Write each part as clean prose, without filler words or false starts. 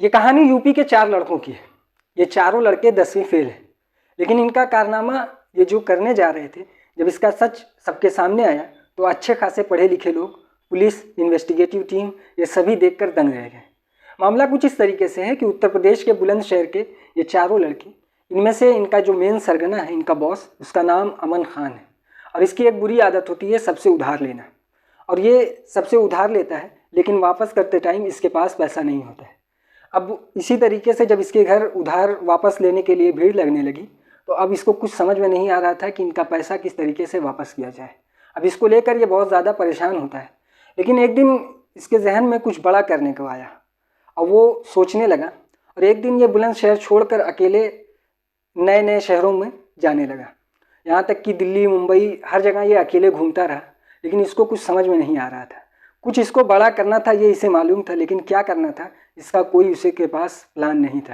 ये कहानी यूपी के 4 लड़कों की है। ये चारों लड़के 10वीं फेल हैं, लेकिन इनका कारनामा ये जो करने जा रहे थे, जब इसका सच सबके सामने आया तो अच्छे खासे पढ़े लिखे लोग, पुलिस, इन्वेस्टिगेटिव टीम, ये सभी देखकर दंग रह गए। मामला कुछ इस तरीके से है कि उत्तर प्रदेश के बुलंदशहर के ये चारों लड़के, इनमें से इनका जो मेन सरगना है, इनका बॉस, उसका नाम अमन खान है। और इसकी एक बुरी आदत होती है सबसे उधार लेना। और ये सबसे उधार लेता है, लेकिन वापस करते टाइम इसके पास पैसा नहीं होता है। अब इसी तरीके से जब इसके घर उधार वापस लेने के लिए भीड़ लगने लगी, तो अब इसको कुछ समझ में नहीं आ रहा था कि इनका पैसा किस तरीके से वापस किया जाए। अब इसको लेकर ये बहुत ज़्यादा परेशान होता है। लेकिन एक दिन इसके जहन में कुछ बड़ा करने को आया और वो सोचने लगा। और एक दिन ये बुलंदशहर छोड़कर अकेले नए नए शहरों में जाने लगा। यहाँ तक कि दिल्ली, मुंबई, हर जगह ये अकेले घूमता रहा। लेकिन इसको कुछ समझ में नहीं आ रहा था। कुछ इसको बड़ा करना था, ये इसे मालूम था, लेकिन क्या करना था इसका कोई उसे के पास प्लान नहीं था।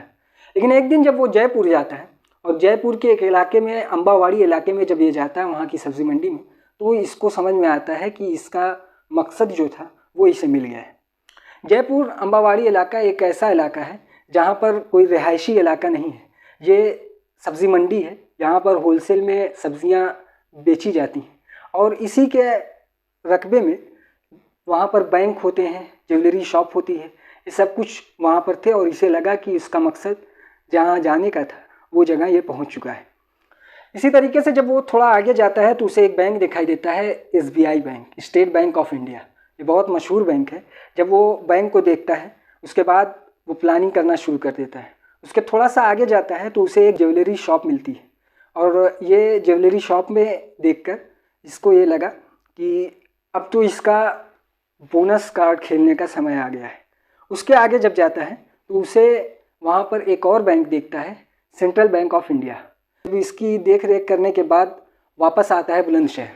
लेकिन एक दिन जब वो जयपुर जाता है, और जयपुर के एक इलाके में, अम्बावाड़ी इलाके में जब ये जाता है, वहाँ की सब्ज़ी मंडी में, तो इसको समझ में आता है कि इसका मकसद जो था वो इसे मिल गया है। जयपुर अम्बावाड़ी इलाका एक ऐसा इलाका है जहाँ पर कोई रिहायशी इलाका नहीं है। ये सब्ज़ी मंडी है, यहाँ पर होलसेल में सब्ज़ियाँ बेची जाती हैं। और इसी के रकबे में वहाँ पर बैंक होते हैं, ज्वेलरी शॉप होती है, ये सब कुछ वहाँ पर थे। और इसे लगा कि इसका मकसद जहाँ जाने का था वो जगह ये पहुँच चुका है। इसी तरीके से जब वो थोड़ा आगे जाता है तो उसे एक बैंक दिखाई देता है, SBI bank, state bank of India. ये बहुत मशहूर बैंक है। जब वो बैंक को देखता है, उसके बाद वो प्लानिंग करना शुरू कर देता है। उसके थोड़ा सा आगे जाता है तो उसे एक ज्वेलरी शॉप मिलती है। और ये ज्वेलरी शॉप में देखकर इसको ये लगा कि अब तो इसका बोनस कार्ड खेलने का समय आ गया है। उसके आगे जब जाता है तो उसे वहाँ पर एक और बैंक देखता है, सेंट्रल बैंक ऑफ इंडिया। जब इसकी देख रेख करने के बाद वापस आता है बुलंदशहर।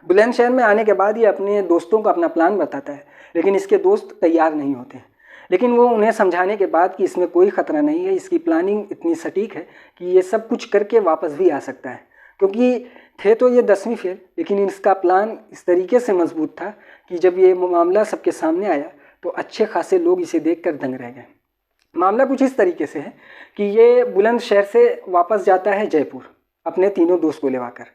बुलंदशहर में आने के बाद ये अपने दोस्तों को अपना प्लान बताता है, लेकिन इसके दोस्त तैयार नहीं होते हैं। लेकिन वो उन्हें समझाने के बाद कि इसमें कोई ख़तरा नहीं है, इसकी प्लानिंग इतनी सटीक है कि ये सब कुछ करके वापस भी आ सकता है। क्योंकि थे तो ये 10वीं फेल, लेकिन इसका प्लान इस तरीके से मजबूत था कि जब ये मामला सबके सामने आया तो अच्छे खासे लोग इसे देखकर दंग रह गए। मामला कुछ इस तरीके से है कि ये बुलंदशहर से वापस जाता है जयपुर अपने तीनों दोस्त को लेवाकर।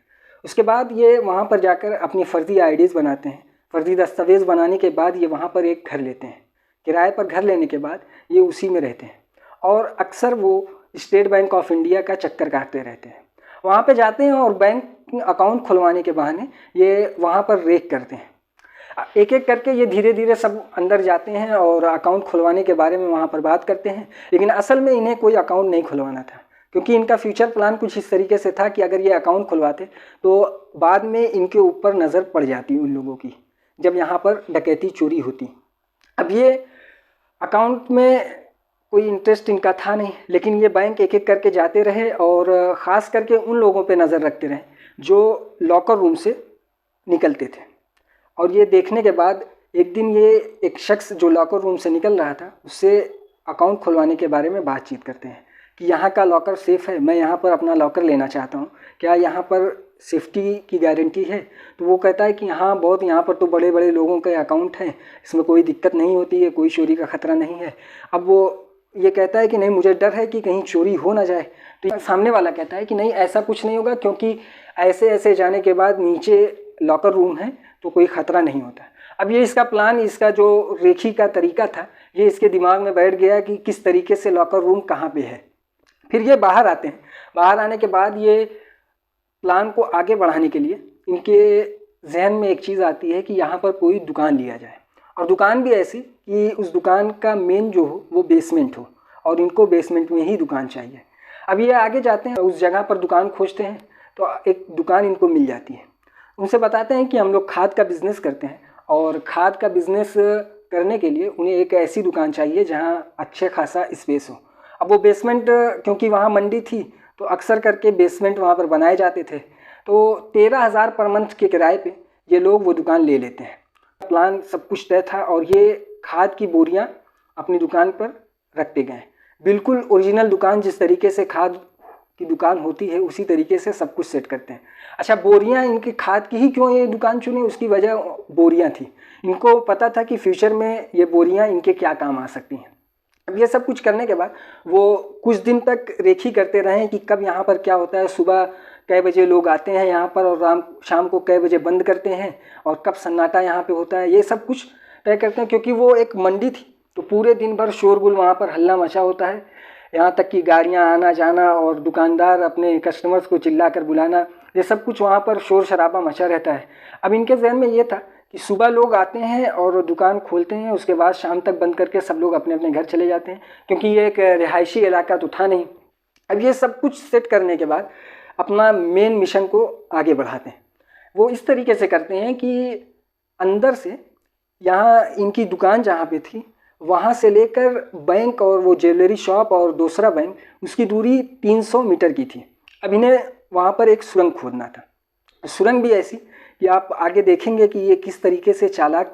उसके बाद ये वहाँ पर जाकर अपनी फ़र्ज़ी आईडीज़ बनाते हैं। फ़र्ज़ी दस्तावेज़ बनाने के बाद ये वहाँ पर एक घर लेते हैं। किराए पर घर लेने के बाद ये उसी में रहते हैं और अक्सर वो स्टेट बैंक ऑफ इंडिया का चक्कर काटते रहते हैं। वहाँ पे जाते हैं और बैंक अकाउंट खुलवाने के बहाने ये वहाँ पर रेक करते हैं। एक एक करके ये धीरे धीरे सब अंदर जाते हैं और अकाउंट खुलवाने के बारे में वहाँ पर बात करते हैं। लेकिन असल में इन्हें कोई अकाउंट नहीं खुलवाना था, क्योंकि इनका फ्यूचर प्लान कुछ इस तरीके से था कि अगर ये अकाउंट खुलवाते तो बाद में इनके ऊपर नज़र पड़ जाती उन लोगों की, जब यहाँ पर डकैती चोरी होती। अब ये अकाउंट में कोई इंटरेस्ट इनका था नहीं, लेकिन ये बैंक एक एक करके जाते रहे और ख़ास करके उन लोगों पे नज़र रखते रहे जो लॉकर रूम से निकलते थे। और ये देखने के बाद एक दिन ये एक शख्स जो लॉकर रूम से निकल रहा था, उससे अकाउंट खुलवाने के बारे में बातचीत करते हैं कि यहाँ का लॉकर सेफ़ है, मैं यहाँ पर अपना लॉकर लेना चाहता हूँ, क्या यहाँ पर सेफ्टी की गारंटी है? तो वो कहता है कि हाँ, बहुत, यहाँ पर तो बड़े बड़े लोगों के अकाउंट हैं, इसमें कोई दिक्कत नहीं होती है, कोई चोरी का ख़तरा नहीं है। अब वो ये कहता है कि नहीं, मुझे डर है कि कहीं चोरी हो ना जाए। तो सामने वाला कहता है कि नहीं, ऐसा कुछ नहीं होगा, क्योंकि ऐसे ऐसे जाने के बाद नीचे लॉकर रूम है तो कोई ख़तरा नहीं होता। अब ये इसका प्लान, इसका जो रेखी का तरीका था, ये इसके दिमाग में बैठ गया कि किस तरीके से लॉकर रूम कहाँ पे है। फिर ये बाहर आते हैं। बाहर आने के बाद ये प्लान को आगे बढ़ाने के लिए इनके जहन में एक चीज़ आती है कि यहाँ पर कोई दुकान लिया जाए, और दुकान भी ऐसी कि उस दुकान का मेन जो हो वो बेसमेंट हो, और इनको बेसमेंट में ही दुकान चाहिए। अब ये आगे जाते हैं, उस जगह पर दुकान खोजते हैं तो एक दुकान इनको मिल जाती है। उनसे बताते हैं कि हम लोग खाद का बिज़नेस करते हैं, और खाद का बिज़नेस करने के लिए उन्हें एक ऐसी दुकान चाहिए जहाँ अच्छे खासा स्पेस हो। अब वो बेसमेंट, क्योंकि वहाँ मंडी थी तो अक्सर करके बेसमेंट वहाँ पर बनाए जाते थे, तो 13,000 पर मंथ के किराए पे ये लोग वो दुकान ले लेते हैं। प्लान सब कुछ तय था और ये खाद की बोरियां अपनी दुकान पर रखते गए। बिल्कुल ओरिजिनल दुकान, जिस तरीके से खाद की दुकान होती है उसी तरीके से सब कुछ सेट करते हैं। अच्छा, बोरियां इनकी खाद की ही क्यों ये दुकान चुनी, उसकी वजह बोरियां थी। इनको पता था कि फ्यूचर में ये बोरियां इनके क्या काम आ सकती हैं। अब ये सब कुछ करने के बाद वो कुछ दिन तक रेखी करते रहे कि कब यहाँ पर क्या होता है, सुबह कै बजे लोग आते हैं यहाँ पर और शाम को कै बजे बंद करते हैं, और कब सन्नाटा यहाँ पे होता है, ये सब कुछ तय करते हैं। क्योंकि वो एक मंडी थी तो पूरे दिन भर शोरगुल, वहाँ पर हल्ला मचा होता है, यहाँ तक कि गाड़ियाँ आना जाना और दुकानदार अपने कस्टमर्स को चिल्ला कर बुलाना, ये सब कुछ वहाँ पर शोर शराबा मचा रहता है। अब इनके जहन में ये था कि सुबह लोग आते हैं और दुकान खोलते हैं, उसके बाद शाम तक बंद करके सब लोग अपने अपने घर चले जाते हैं, क्योंकि ये एक रिहायशी इलाका तो था नहीं। अब ये सब कुछ सेट करने के बाद अपना मेन मिशन को आगे बढ़ाते हैं। वो इस तरीके से करते हैं कि अंदर से यहाँ इनकी दुकान जहाँ पे थी वहाँ से लेकर बैंक और वो ज्वेलरी शॉप और दूसरा बैंक, उसकी दूरी 300 मीटर की थी। अब इन्हें वहाँ पर एक सुरंग खोदना था। सुरंग भी ऐसी कि आप आगे देखेंगे कि ये किस तरीके से चालाक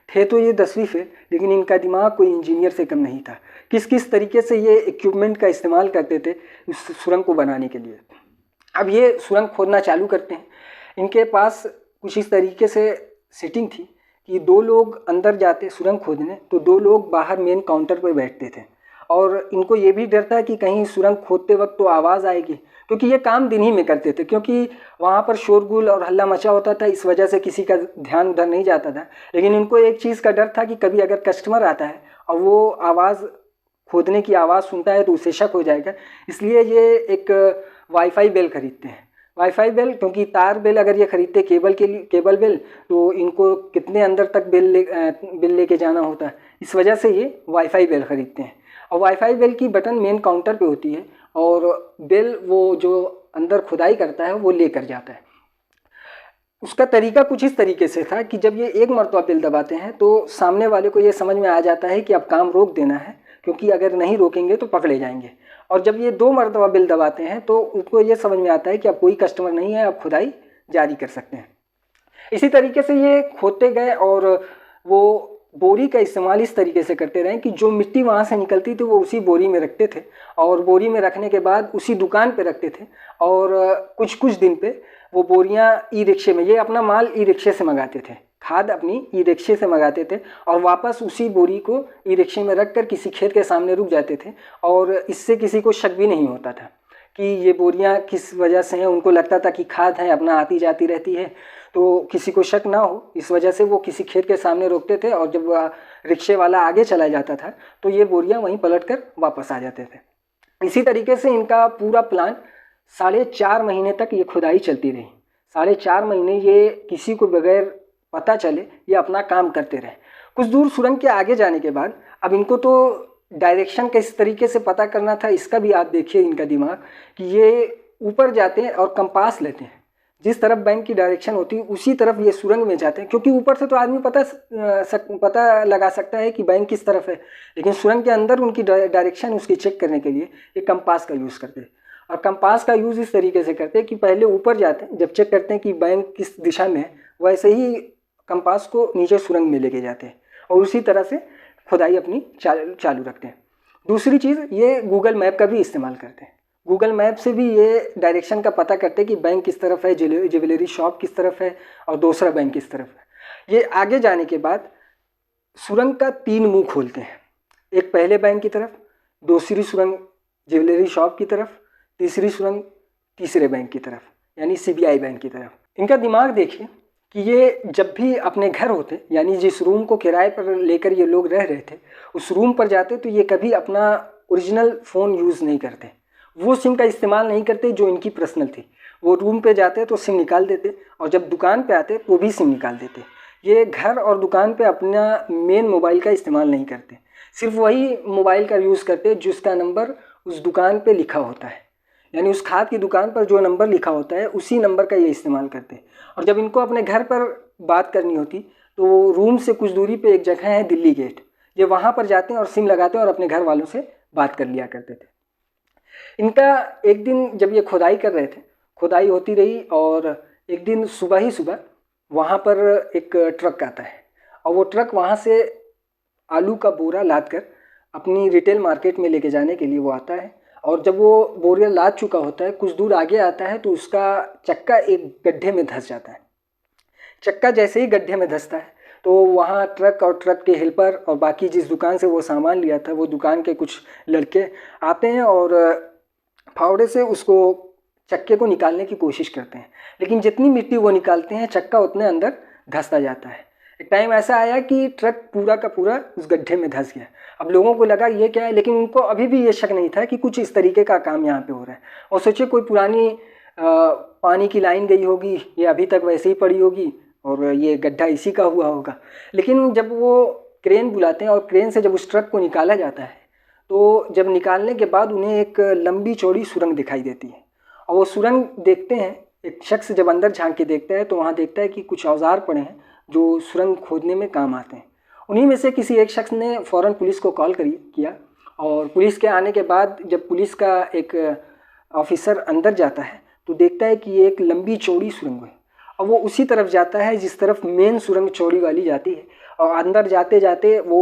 थे तो ये 10वीं फेल, लेकिन इनका दिमाग कोई इंजीनियर से कम नहीं था। किस किस तरीके से ये इक्विपमेंट का इस्तेमाल करते थे उस सुरंग को बनाने के लिए। अब ये सुरंग खोदना चालू करते हैं। इनके पास कुछ इस तरीके से सेटिंग थी कि 2 लोग अंदर जाते सुरंग खोदने तो 2 लोग बाहर मेन काउंटर पर बैठते थे, और इनको ये भी डर था कि कहीं सुरंग खोदते वक्त तो आवाज़ आएगी, क्योंकि ये काम दिन ही में करते थे, क्योंकि वहाँ पर शोरगुल और हल्ला मचा होता था, इस वजह से किसी का ध्यान उधर नहीं जाता था। लेकिन इनको एक चीज़ का डर था कि कभी अगर कस्टमर आता है और वो आवाज़, खोदने की आवाज़ सुनता है तो उसे शक हो जाएगा, इसलिए ये एक वाईफाई बेल खरीदते हैं। वाईफाई बेल, क्योंकि तार बेल अगर ये खरीदते केबल बेल तो इनको कितने अंदर तक बिल लेके जाना होता है, इस वजह से ये वाईफाई बेल खरीदते हैं। और वाईफाई बेल की बटन मेन काउंटर पे होती है और बेल वो जो अंदर खुदाई करता है वो लेकर जाता है। उसका तरीका कुछ इस तरीके से था कि जब ये एक मरतबा बेल दबाते हैं तो सामने वाले को ये समझ में आ जाता है कि अब काम रोक देना है, क्योंकि अगर नहीं रोकेंगे तो पकड़े जाएंगे। और जब ये 2 मरतबा बेल दबाते हैं तो उनको ये समझ में आता है कि अब कोई कस्टमर नहीं है, अब खुदाई जारी कर सकते हैं। इसी तरीके से ये खोदते गए और वो बोरी का इस्तेमाल इस तरीके से करते रहे कि जो मिट्टी वहाँ से निकलती थी वो उसी बोरी में रखते थे, और बोरी में रखने के बाद उसी दुकान पे रखते थे, और कुछ दिन पे वो बोरियाँ ई रिक्शे में, ये अपना माल ई रिक्शे से मंगाते थे, खाद अपनी ई रिक्शे से मंगाते थे, और वापस उसी बोरी को ई रिक्शे में रख कर किसी खेत के सामने रुक जाते थे, और इससे किसी को शक भी नहीं होता था कि ये बोरियां किस वजह से हैं। उनको लगता था कि खाद है, अपना आती जाती रहती है, तो किसी को शक ना हो, इस वजह से वो किसी खेत के सामने रोकते थे, और जब रिक्शे वाला आगे चला जाता था तो ये बोरियां वहीं पलट कर वापस आ जाते थे। इसी तरीके से इनका पूरा प्लान 4.5 महीने तक ये खुदाई चलती रही। 4.5 महीने ये किसी को बगैर पता चले ये अपना काम करते रहे। कुछ दूर सुरंग के आगे जाने के बाद अब इनको तो डायरेक्शन किस तरीके से पता करना था, इसका भी आप देखिए इनका दिमाग कि ये ऊपर जाते हैं और कंपास लेते हैं, जिस तरफ बैंक की डायरेक्शन होती है उसी तरफ ये सुरंग में जाते हैं, क्योंकि ऊपर से तो आदमी पता लगा सकता है कि बैंक किस तरफ है, लेकिन सुरंग के अंदर उनकी डायरेक्शन उसकी चेक करने के लिए ये कंपास का यूज़ करते हैं। और कंपास का यूज़ इस तरीके से करते हैं कि पहले ऊपर जाते हैं, जब चेक करते हैं कि बैंक किस दिशा में है, वैसे ही कंपास को नीचे सुरंग में लेके जाते हैं और उसी तरह से खुदाई अपनी चालू रखते हैं। दूसरी चीज़, ये गूगल मैप का भी इस्तेमाल करते हैं। गूगल मैप से भी ये डायरेक्शन का पता करते हैं कि बैंक किस तरफ है, ज्वेलरी शॉप किस तरफ है और दूसरा बैंक किस तरफ है। ये आगे जाने के बाद सुरंग का 3 मुंह खोलते हैं, एक पहले बैंक की तरफ, दूसरी सुरंग ज्वेलरी शॉप की तरफ, तीसरी सुरंग तीसरे बैंक की तरफ, यानी CBI बैंक की तरफ। इनका दिमाग देखिए कि ये जब भी अपने घर होते, यानी जिस रूम को किराए पर लेकर ये लोग रह रहे थे, उस रूम पर जाते तो ये कभी अपना ओरिजिनल फ़ोन यूज़ नहीं करते, वो सिम का इस्तेमाल नहीं करते जो इनकी पर्सनल थी। वो रूम पे जाते तो सिम निकाल देते, और जब दुकान पे आते तो भी सिम निकाल देते। ये घर और दुकान पे अपना मेन मोबाइल का इस्तेमाल नहीं करते, सिर्फ वही मोबाइल का यूज़ करते जिसका नंबर उस दुकान पे लिखा होता है, यानी उस खाद की दुकान पर जो नंबर लिखा होता है उसी नंबर का ये इस्तेमाल करते हैं। और जब इनको अपने घर पर बात करनी होती तो रूम से कुछ दूरी पे एक जगह है दिल्ली गेट, ये वहाँ पर जाते हैं और सिम लगाते हैं और अपने घर वालों से बात कर लिया करते थे। इनका एक दिन जब ये खुदाई कर रहे थे, खुदाई होती रही, और एक दिन सुबह ही सुबह वहाँ पर एक ट्रक आता है, और वो ट्रक वहाँ से आलू का बोरा लाद कर अपनी रिटेल मार्केट में लेके जाने के लिए वो आता है। और जब वो बोरिया लाद चुका होता है, कुछ दूर आगे आता है तो उसका चक्का एक गड्ढे में धंस जाता है। चक्का जैसे ही गड्ढे में धंसता है तो वहाँ ट्रक और ट्रक के हेल्पर और बाकी जिस दुकान से वो सामान लिया था वो दुकान के कुछ लड़के आते हैं और फावड़े से उसको चक्के को निकालने की कोशिश करते हैं, लेकिन जितनी मिट्टी वो निकालते हैं चक्का उतने अंदर धंसता जाता है। एक टाइम ऐसा आया कि ट्रक पूरा का पूरा उस गड्ढे में धंस गया। अब लोगों को लगा ये क्या है, लेकिन उनको अभी भी ये शक नहीं था कि कुछ इस तरीके का काम यहाँ पे हो रहा है, और सोचे कोई पुरानी पानी की लाइन गई होगी, ये अभी तक वैसे ही पड़ी होगी और ये गड्ढा इसी का हुआ होगा। लेकिन जब वो क्रेन बुलाते हैं और क्रेन से जब उस ट्रक को निकाला जाता है, तो जब निकालने के बाद उन्हें एक लंबी चौड़ी सुरंग दिखाई देती है, और वो सुरंग देखते हैं, एक शख्स जब अंदर झांक के देखता है तो वहाँ देखता है कि कुछ औजार पड़े हैं जो सुरंग खोदने में काम आते हैं। उन्हीं में से किसी एक शख्स ने फ़ौरन पुलिस को कॉल किया, और पुलिस के आने के बाद जब पुलिस का एक ऑफिसर अंदर जाता है तो देखता है कि ये एक लंबी चौड़ी सुरंग है, और वो उसी तरफ जाता है जिस तरफ मेन सुरंग चौड़ी वाली जाती है, और अंदर जाते जाते वो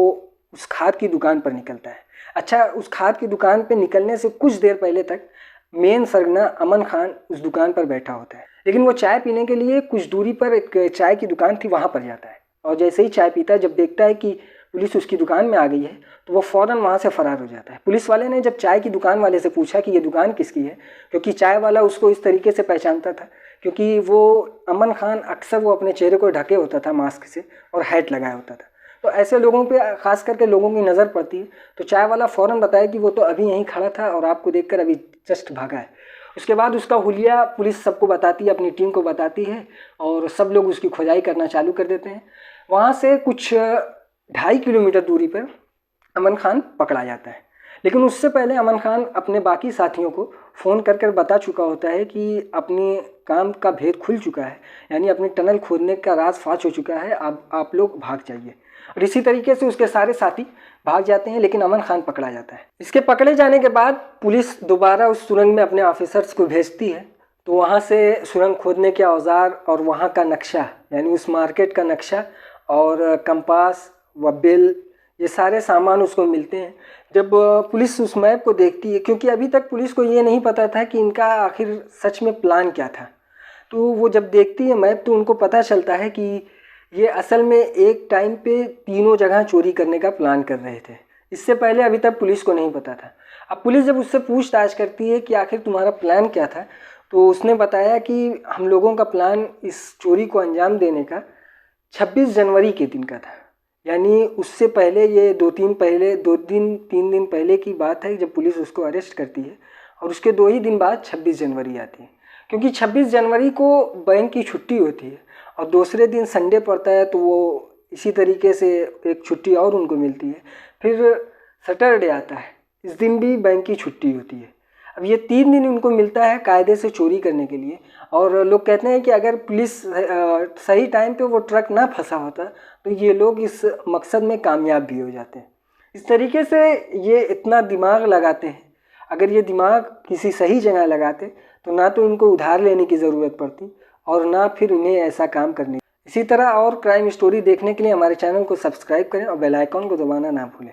उस खाद की दुकान पर निकलता है। अच्छा, उस खाद की दुकान पर निकलने से कुछ देर पहले तक मेन सरगना अमन खान उस दुकान पर बैठा होता है, लेकिन वो चाय पीने के लिए कुछ दूरी पर एक चाय की दुकान थी वहाँ पर जाता है, और जैसे ही चाय पीता है, जब देखता है कि पुलिस उसकी दुकान में आ गई है तो वो फ़ौरन वहाँ से फ़रार हो जाता है। पुलिस वाले ने जब चाय की दुकान वाले से पूछा कि ये दुकान किसकी है, क्योंकि चाय वाला उसको इस तरीके से पहचानता था, क्योंकि वो अमन खान अक्सर वो अपने चेहरे को ढके होता था मास्क से और हैट लगाया होता था, तो ऐसे लोगों पे ख़ास करके लोगों की नज़र पड़ती है। तो चाय वाला फ़ौरन बताया कि वो तो अभी यहीं खड़ा था और आपको देखकर अभी जस्ट भागा है। उसके बाद उसका हुलिया पुलिस सबको बताती है, अपनी टीम को बताती है, और सब लोग उसकी खोजाई करना चालू कर देते हैं। वहाँ से कुछ 2.5 किलोमीटर दूरी पर अमन खान पकड़ा जाता है, लेकिन उससे पहले अमन खान अपने बाकी साथियों को फ़ोन कर बता चुका होता है कि अपने काम का भेद खुल चुका है, यानी अपनी टनल खोदने का राज फाश हो चुका है, आप लोग भाग जाइए। और इसी तरीके से उसके सारे साथी भाग जाते हैं, लेकिन अमन खान पकड़ा जाता है। इसके पकड़े जाने के बाद पुलिस दोबारा उस सुरंग में अपने ऑफिसर्स को भेजती है, तो वहाँ से सुरंग खोदने के औजार और वहाँ का नक्शा, यानी उस मार्केट का नक्शा और कंपास व बिल, ये सारे सामान उसको मिलते हैं। जब पुलिस उस मैप को देखती है, क्योंकि अभी तक पुलिस को ये नहीं पता था कि इनका आखिर सच में प्लान क्या था, तो वो जब देखती है मैप तो उनको पता चलता है कि ये असल में एक टाइम पे तीनों जगह चोरी करने का प्लान कर रहे थे। इससे पहले अभी तक पुलिस को नहीं पता था। अब पुलिस जब उससे पूछताछ करती है कि आखिर तुम्हारा प्लान क्या था, तो उसने बताया कि हम लोगों का प्लान इस चोरी को अंजाम देने का 26 जनवरी के दिन का था, यानी उससे पहले ये 2-3 दिन पहले की बात है जब पुलिस उसको अरेस्ट करती है, और उसके 2 ही दिन बाद 26 जनवरी आती है, क्योंकि 26 जनवरी को बैंक की छुट्टी होती है और दूसरे दिन संडे पड़ता है, तो वो इसी तरीके से एक छुट्टी और उनको मिलती है। फिर सैटरडे आता है, इस दिन भी बैंक की छुट्टी होती है। अब ये 3 दिन उनको मिलता है कायदे से चोरी करने के लिए, और लोग कहते हैं कि अगर पुलिस सही टाइम पे वो ट्रक ना फंसा होता तो ये लोग इस मकसद में कामयाब भी हो जाते हैं। इस तरीके से ये इतना दिमाग लगाते हैं। अगर ये दिमाग किसी सही जगह लगाते तो ना तो इनको उधार लेने की ज़रूरत पड़ती और ना फिर इन्हें ऐसा काम करने। इसी तरह और क्राइम स्टोरी देखने के लिए हमारे चैनल को सब्सक्राइब करें और बेल आइकॉन को दबाना ना भूलें।